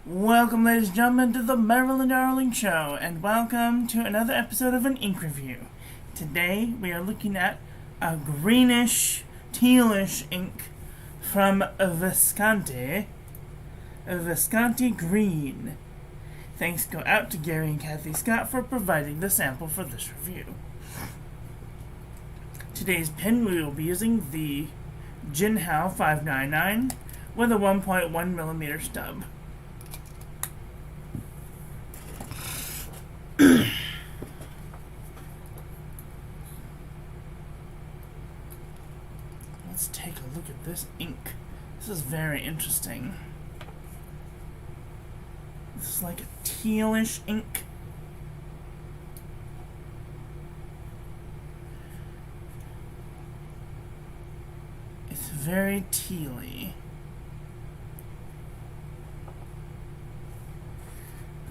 Welcome, ladies and gentlemen, to the Marilyn Darling Show, and welcome to another episode of an ink review. Today, we are looking at a greenish, tealish ink from Visconti Green. Thanks go out to Gary and Kathy Scott for providing the sample for this review. Today's pen, we will be using the Jinhao 599 with a 1.1mm stub. Let's take a look at this ink. This is very interesting. This is like a tealish ink. It's very tealy.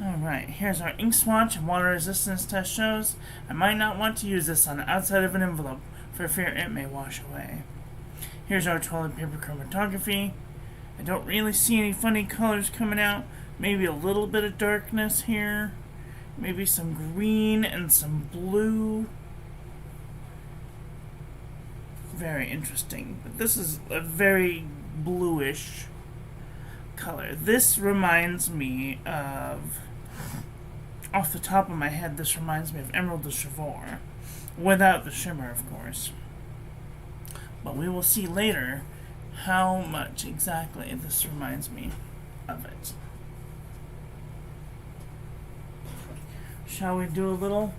Alright, here's our ink swatch and water resistance test shows. I might not want to use this on the outside of an envelope for fear it may wash away. Here's our toilet paper chromatography. I don't really see any funny colors coming out. Maybe a little bit of darkness here. Maybe some green and some blue. Very interesting. But this is a very bluish color. This reminds me of, off the top of my head, this reminds me of Emerald de Chivor. Without the shimmer, of course. But we will see later how much exactly this reminds me of it. Shall we do a little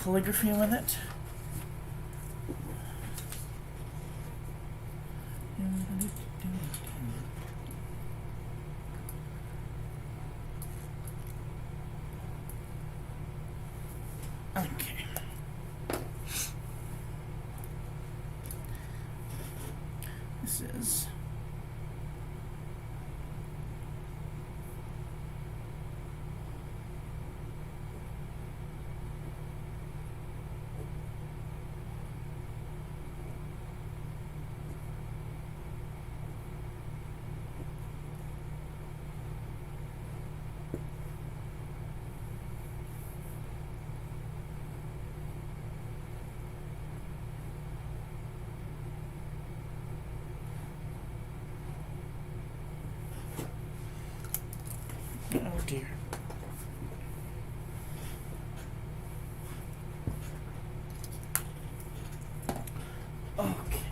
calligraphy with it? Okay. This is oh dear. Okay,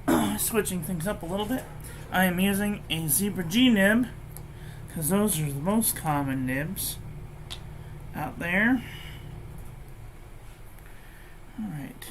let's switching things up a little bit. I am using a Zebra G nib because those are the most common nibs out there. Alright.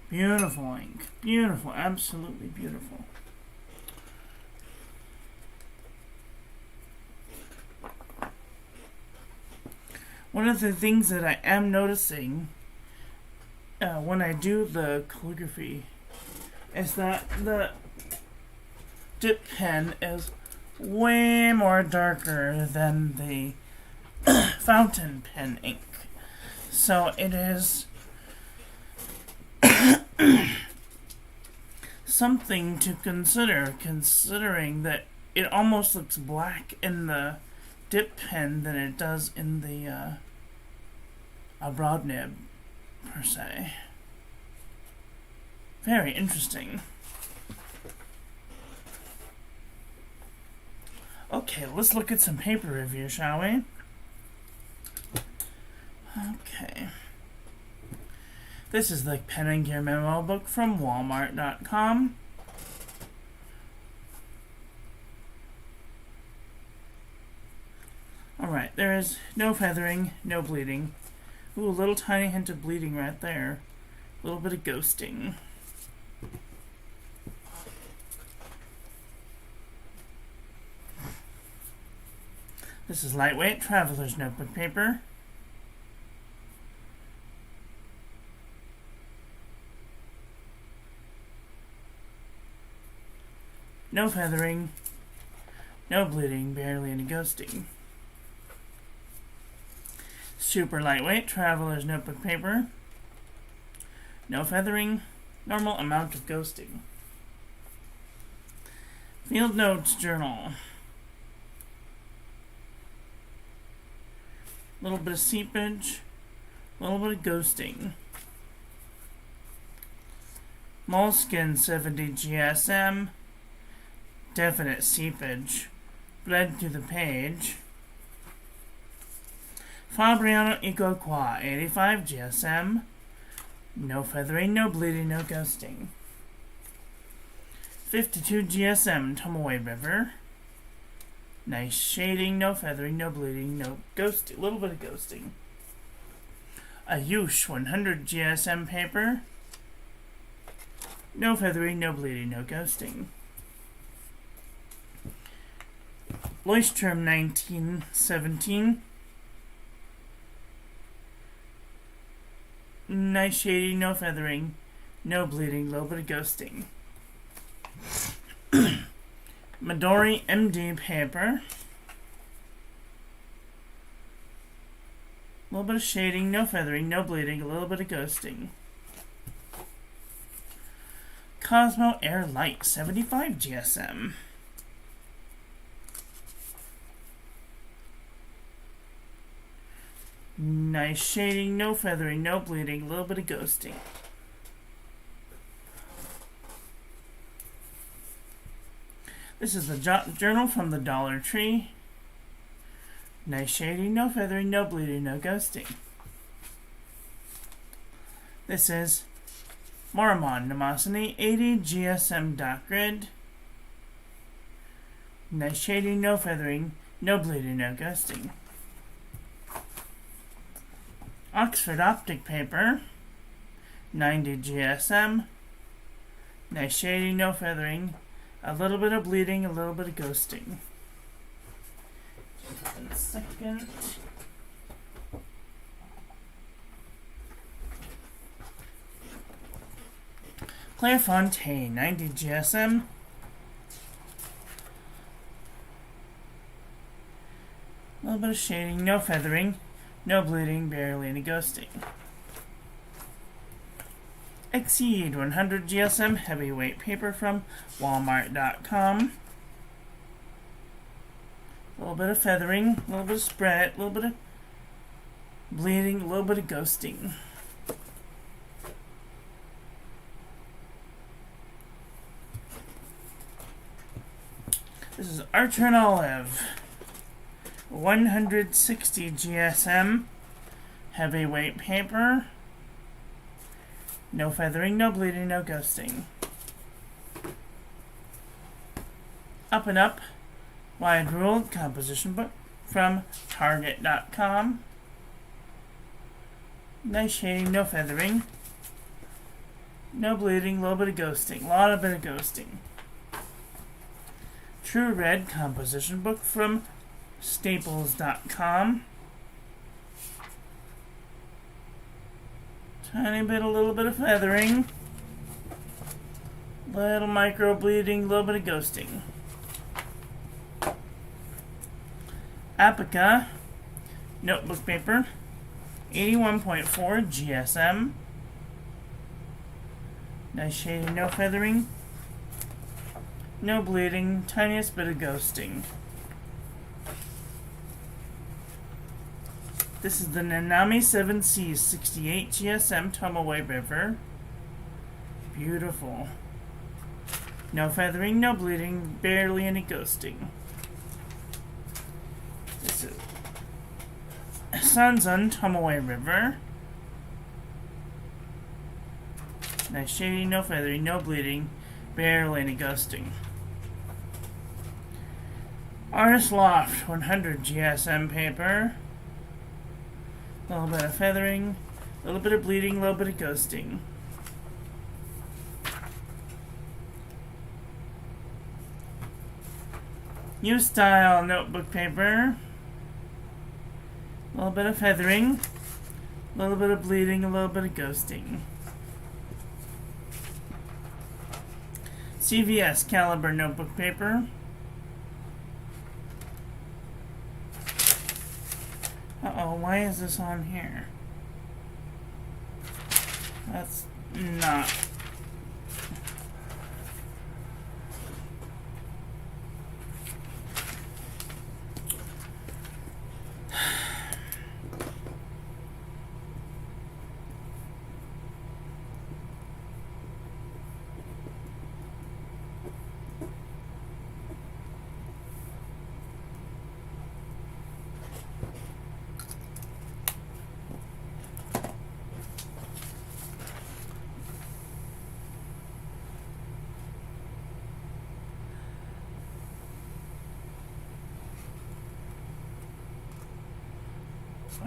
Beautiful ink. Beautiful. Absolutely beautiful. One of the things that I am noticing when I do the calligraphy is that the dip pen is way more darker than the fountain pen ink. So it is something to consider, considering that it almost looks black in the dip pen than it does in the a broad nib, per se. Very interesting. Okay, let's look at some paper review, shall we? Okay. This is the Pen and Gear Memo book from Walmart.com. Alright, there is no feathering, no bleeding. Ooh, a little tiny hint of bleeding right there. A little bit of ghosting. This is lightweight traveler's notebook paper. No feathering, no bleeding, barely any ghosting. Super lightweight traveler's notebook paper. No feathering, normal amount of ghosting. Field Notes Journal. A little bit of seepage, a little bit of ghosting. Moleskin 70 GSM. Definite seepage. Bled to the page. Fabriano Eco Qua 85 GSM. No feathering, no bleeding, no ghosting. 52 GSM Tomoe River. Nice shading, no feathering, no bleeding, no ghosting. A little bit of ghosting. Ayush 100 GSM paper. No feathering, no bleeding, no ghosting. Leuchtturm 1917. Nice shading, no feathering, no bleeding, little bit of ghosting. Midori MD paper. A little bit of shading, no feathering, no bleeding, a little bit of ghosting. Cosmo Air Light 75 GSM. Nice shading, no feathering, no bleeding, a little bit of ghosting. This is the journal from the Dollar Tree. Nice shading, no feathering, no bleeding, no ghosting. This is Moramon Namasani 80 GSM dot grid. Nice shading, no feathering, no bleeding, no ghosting. Oxford Optic paper, 90 GSM. Nice shading, no feathering, a little bit of bleeding, a little bit of ghosting. Just 1 second. Clairefontaine, 90 GSM. A little bit of shading, no feathering, no bleeding, barely any ghosting. Exceed 100 GSM heavyweight paper from Walmart.com. A little bit of feathering, a little bit of spread, a little bit of bleeding, a little bit of ghosting. This is Archer and Olive. 160 GSM heavyweight paper. No feathering, no bleeding, no ghosting. Up and Up Wide Ruled composition book from Target.com. Nice shading, no feathering, no bleeding, a little bit of ghosting, a lot of bit of ghosting. True Red composition book from Staples.com. Tiny bit, a little bit of feathering, little micro bleeding, a little bit of ghosting. Apica notebook paper, 81.4 GSM. Nice shading, no feathering, no bleeding, tiniest bit of ghosting. This is the Nanami 7C 68 GSM Tomoe River. Beautiful. No feathering, no bleeding, barely any ghosting. This is Sanzan Tomoe River. Nice shading, no feathering, no bleeding, barely any ghosting. Artist Loft 100 GSM paper. A little bit of feathering, a little bit of bleeding, a little bit of ghosting. New Style notebook paper. A little bit of feathering, a little bit of bleeding, a little bit of ghosting. CVS Caliber notebook paper. Uh-oh, why is this on here? That's not...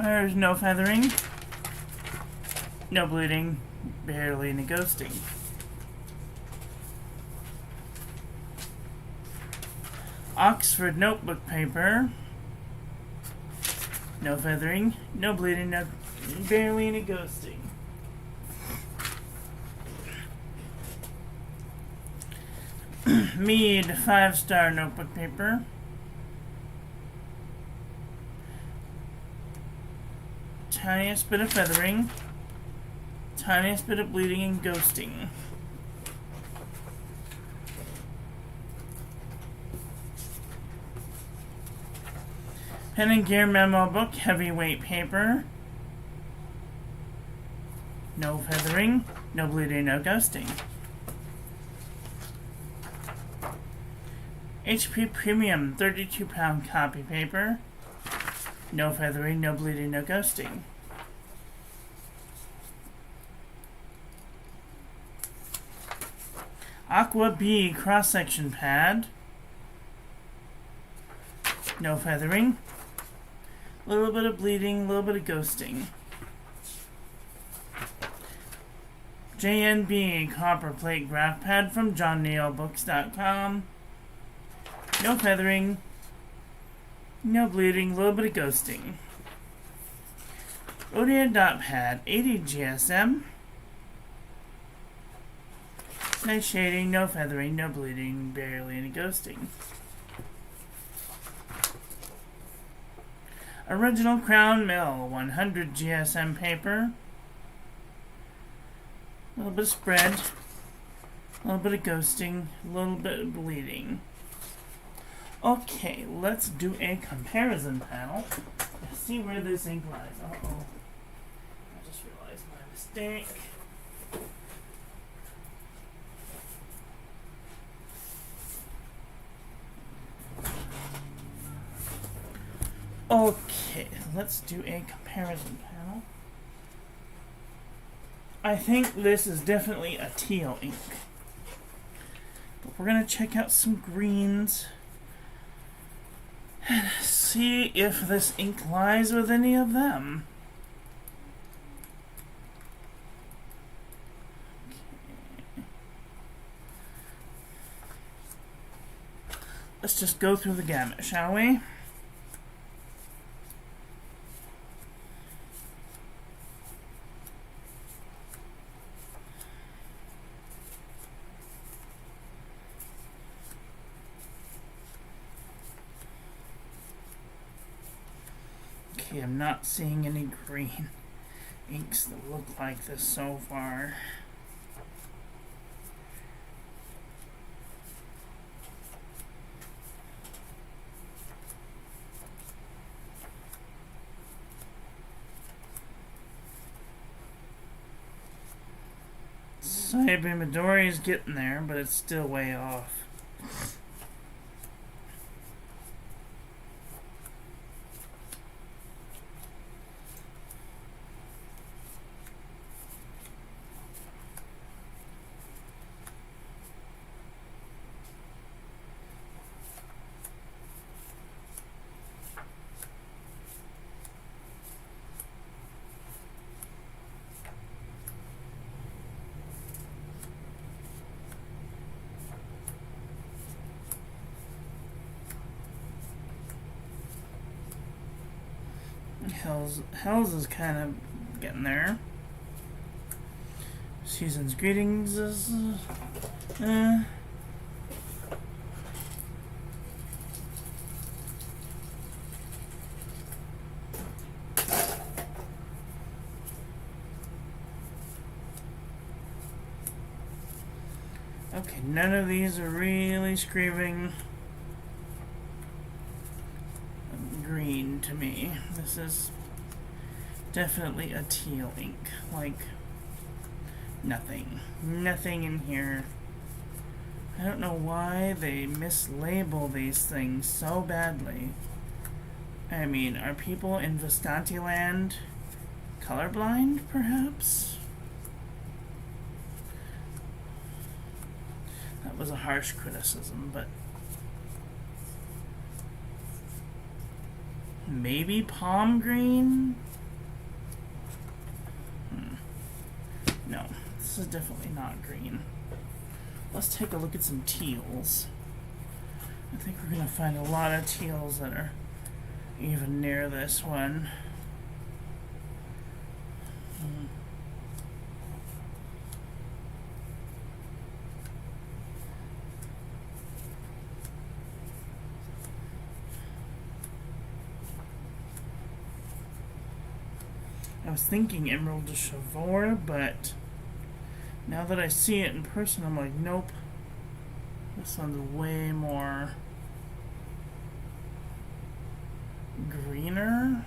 There's no feathering, no bleeding, barely any ghosting. Oxford notebook paper. No feathering, no bleeding, no, barely any ghosting. Mead 5-star notebook paper. Tiniest bit of feathering, tiniest bit of bleeding and ghosting. Pen and Gear memo book, heavyweight paper. No feathering, no bleeding, no ghosting. HP Premium 32-pound copy paper. No feathering, no bleeding, no ghosting. Aqua B cross-section pad. No feathering. A little bit of bleeding, a little bit of ghosting. JNB copper plate graph pad from johnneilbooks.com. No feathering. No bleeding, a little bit of ghosting. Odia dot pad, 80 GSM. Nice shading, no feathering, no bleeding, barely any ghosting. Original Crown Mill, 100 GSM paper. A little bit of spread, a little bit of ghosting, a little bit of bleeding. Okay, let's do a comparison panel. Let's see where this ink lies. Uh-oh. I just realized my mistake. Okay, let's do a comparison panel. I think this is definitely a teal ink. But we're going to check out some greens. And see if this ink lies with any of them. Okay. Let's just go through the gamut, shall we? Okay, I'm not seeing any green inks that look like this so far. Cyber Midori's getting there, but it's still way off. Hells is kind of getting there. Season's greetings is okay, none of these are really screaming green to me. This is definitely a teal ink. Like, nothing. Nothing in here. I don't know why they mislabel these things so badly. I mean, are people in Visconti land colorblind, perhaps? That was a harsh criticism, but maybe palm green? No, this is definitely not green. Let's take a look at some teals. I think we're going to find a lot of teals that are even near this one. I was thinking Emerald de Chivor, but now that I see it in person, I'm like, nope. This one's way more greener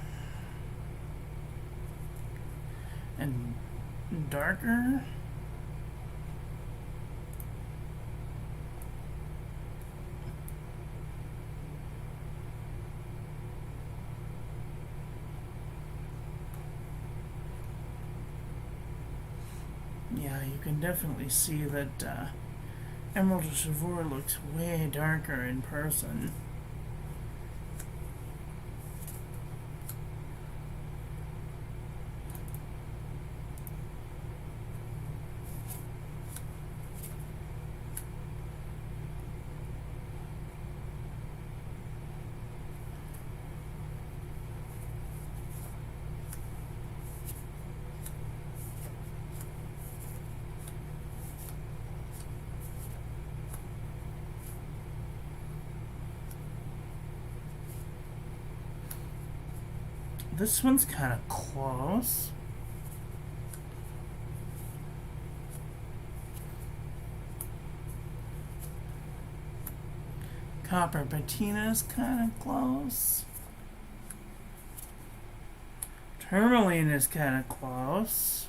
and darker. Yeah, you can definitely see that Emerald de Chivor looks way darker in person. This one's kind of close. Copper Patina's kind of close. Tourmaline is kind of close.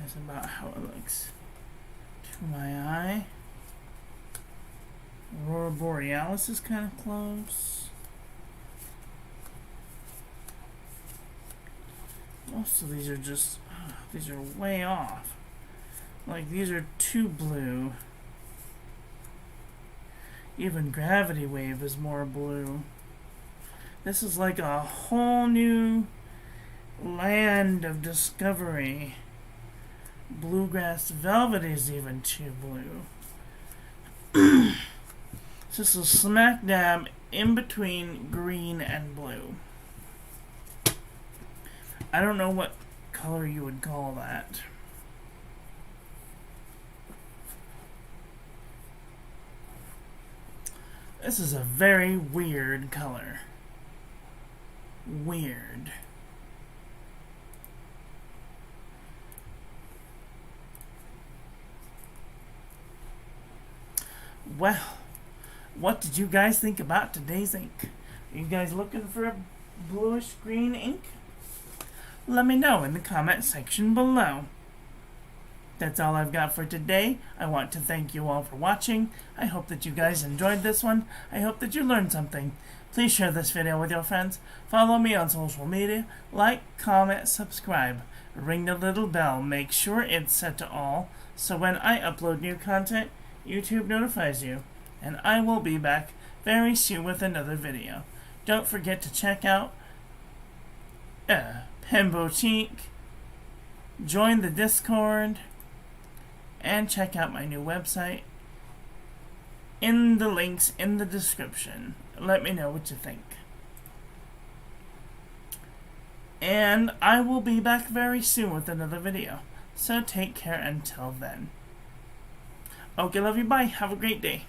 That's about how it looks to my eye. Aurora Borealis is kind of close. Most of these are just, these are way off. Like, these are too blue. Even Gravity Wave is more blue. This is like a whole new land of discovery. Bluegrass Velvet is even too blue. It's just a smack dab in between green and blue. I don't know what color you would call that. This is a very weird color. Weird. Well, what did you guys think about today's ink? Are you guys looking for a bluish green ink? Let me know in the comment section below. That's all I've got for today. I want to thank you all for watching. I hope that you guys enjoyed this one. I hope that you learned something. Please share this video with your friends. Follow me on social media. Like, comment, subscribe. Ring the little bell. Make sure it's set to all, so when I upload new content, YouTube notifies you. And I will be back very soon with another video. Don't forget to check out Pen Boutique, join the Discord, and check out my new website in the links in the description. Let me know what you think. And I will be back very soon with another video. So take care until then. Okay, love you, bye. Have a great day.